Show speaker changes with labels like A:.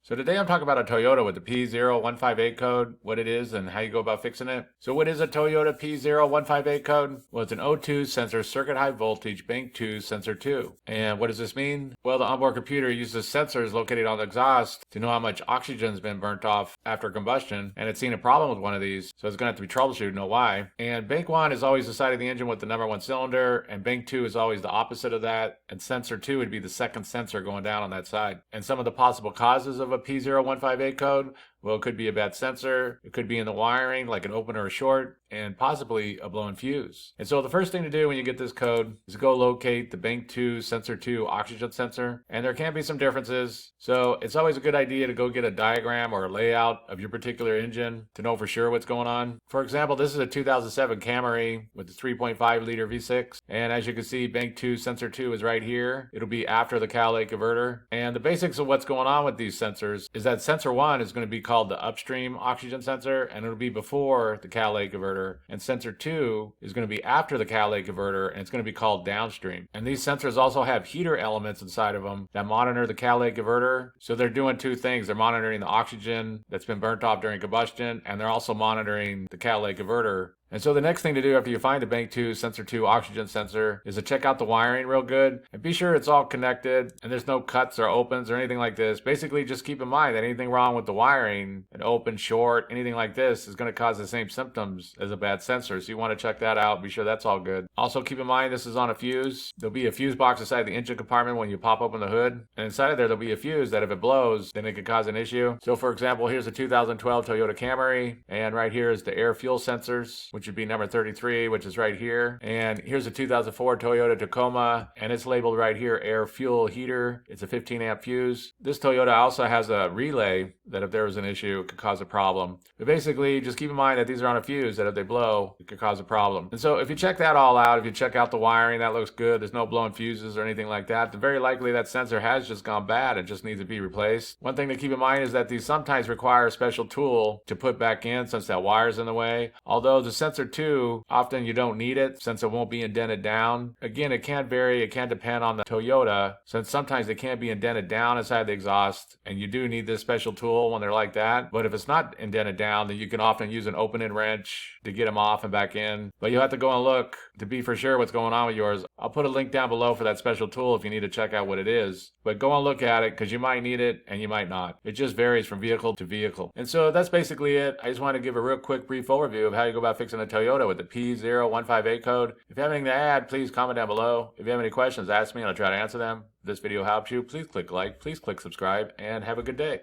A: So today I'm talking about a Toyota with the P0158 code, what it is and how you go about fixing it. So what is a Toyota P0158 code? Well, it's an O2 sensor circuit high voltage bank 2 sensor 2. And what does this mean? Well, the onboard computer uses sensors located on the exhaust to know how much oxygen's been burnt off after combustion, and it's seen a problem with one of these, so it's going to have to be troubleshooted, know why. And bank 1 is always the side of the engine with the number 1 cylinder, and bank 2 is always the opposite of that, and sensor 2 would be the second sensor going down on that side. And some of the possible causes of a P0158 code, well, it could be a bad sensor, it could be in the wiring, like an open or a short, and possibly a blown fuse. And so the first thing to do when you get this code is go locate the bank 2 sensor 2 oxygen sensor, and there can be some differences. So it's always a good idea to go get a diagram or a layout of your particular engine to know for sure what's going on. For example, this is a 2007 Camry with the 3.5 liter V6, and as you can see, bank 2 sensor 2 is right here. It'll be after the catalytic converter. And the basics of what's going on with these sensors is that sensor 1 is going to be called the upstream oxygen sensor, and it'll be before the catalytic converter, and sensor 2 is going to be after the catalytic converter, and it's going to be called downstream. And these sensors also have heater elements inside of them that monitor the catalytic converter. So they're doing two things: they're monitoring the oxygen that's been burnt off during combustion, and they're also monitoring the catalytic converter. And so the next thing to do after you find the bank 2 sensor 2 oxygen sensor is to check out the wiring real good and be sure it's all connected and there's no cuts or opens or anything like this. Basically, just keep in mind that anything wrong with the wiring, an open, short, anything like this is going to cause the same symptoms as a bad sensor. So you want to check that out, be sure that's all good. Also keep in mind this is on a fuse. There'll be a fuse box inside the engine compartment when you pop open the hood, and inside of there there'll be a fuse that if it blows then it could cause an issue. So for example, here's a 2012 Toyota Camry, and right here is the air fuel sensors, which would be number 33, which is right here. And here's a 2004 Toyota Tacoma, and it's labeled right here air fuel heater. It's a 15 amp fuse. This Toyota also has a relay that if there was an issue it could cause a problem. But basically just keep in mind that these are on a fuse that if they blow it could cause a problem. And so if you check that all out, if you check out the wiring, that looks good, there's no blown fuses or anything like that, then very likely that sensor has just gone bad and just needs to be replaced. One thing to keep in mind is that these sometimes require a special tool to put back in since that wire's in the way. Although the sensor 2, often you don't need it since it won't be indented down. Again, it can vary, it can depend on the Toyota, since sometimes they can be indented down inside the exhaust and you do need this special tool when they're like that. But if it's not indented down, then you can often use an open-end wrench to get them off and back in. But you'll have to go and look to be for sure what's going on with yours. I'll put a link down below for that special tool if you need to check out what it is. But go and look at it because you might need it and you might not. It just varies from vehicle to vehicle. And so that's basically it. I just want to give a real quick brief overview of how you go about fixing a Toyota with the P0158 code. If you have anything to add, please comment down below. If you have any questions, ask me and I'll try to answer them. If this video helps you, please click like, please click subscribe, and have a good day.